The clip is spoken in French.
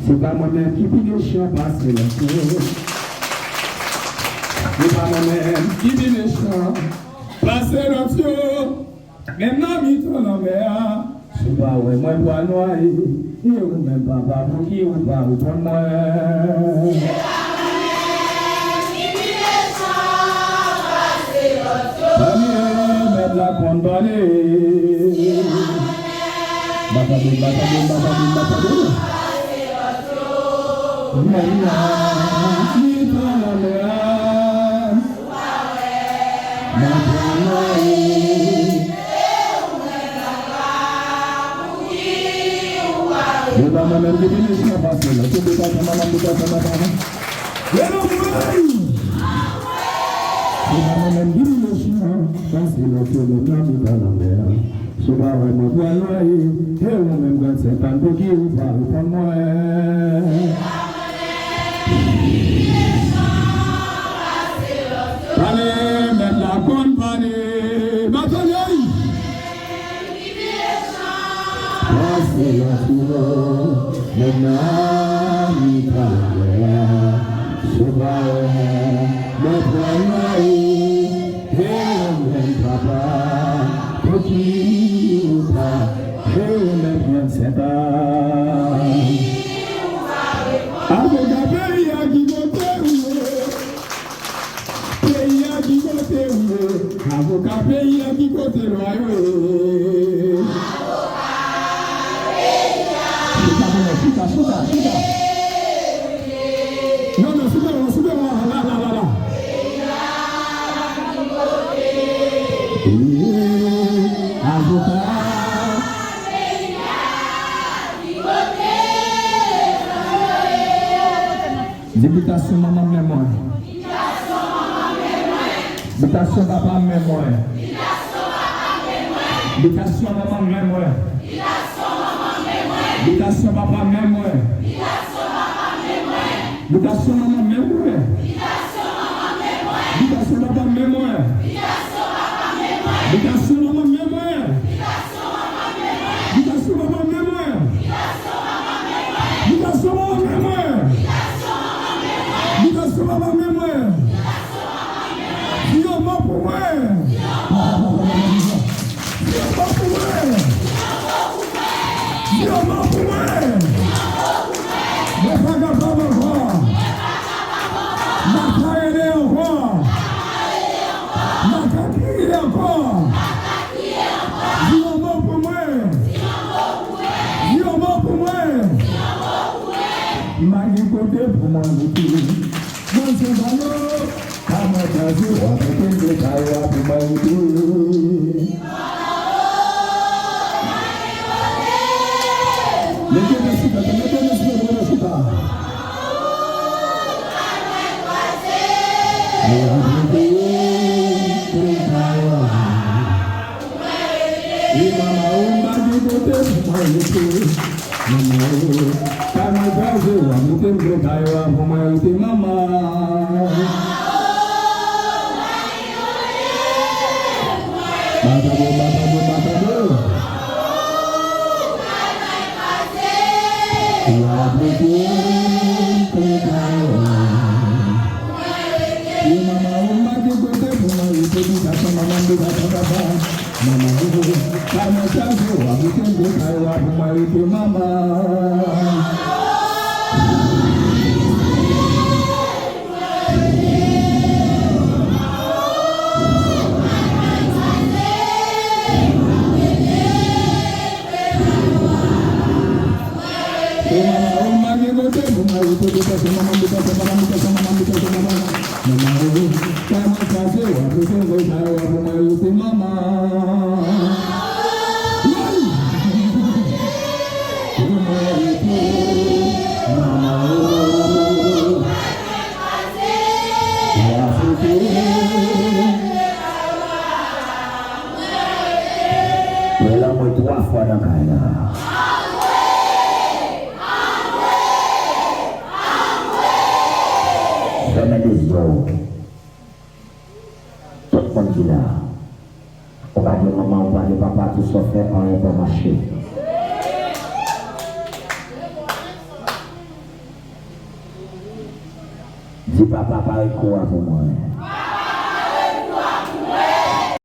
C'est pas moi-même qui puis les champs passer la tour. C'est pas moi-même qui puis les champs passer la tour. Maintenant, mi ton la mer. C'est pas ouais, moi, bois noir. Et ou même papa pour qui ou pas ou pour moi. La condamnée. Batadou. Je vais vraiment voir noyer, et on même quand c'est un peu qui vous parle pour moi. Allez, mettre la compagnie, bataille. Passer la foule, maintenant, il travaille. Je vais me voir et on même papa, petit ou pas, et on même bien c'est pas. Avec un pays à qui côté, avocat pays à qui côté, non, non, souverain, là. Avocat. Députation maman mémoire. Députation papa mémoire. Députation maman mémoire. Députation papa mémoire. Députation maman mémoire. Députation papa mémoire. Députation maman mémoire. Députation maman mémoire. Députation maman mémoire. Députation maman mémoire. Dieu m'a pour moi. Dieu m'a pour moi. Dieu m'a pour moi. Ne pas capable encore. Ne pas aider encore. Ne pas crier encore. Dieu m'a pour moi. Dieu m'a pour moi. Magie côté pour moi. Mon Seigneur. Kama kazi wapende kaya kumaidu. Lekena sika. Imama umba dibote kumaidu. Kama kazi wapende kaya kumaidu mama. Matado. Tout le monde qui là, on va dire maman, on va dire papa, tout ça fait en un marché. Dis papa, pareil quoi pour moi.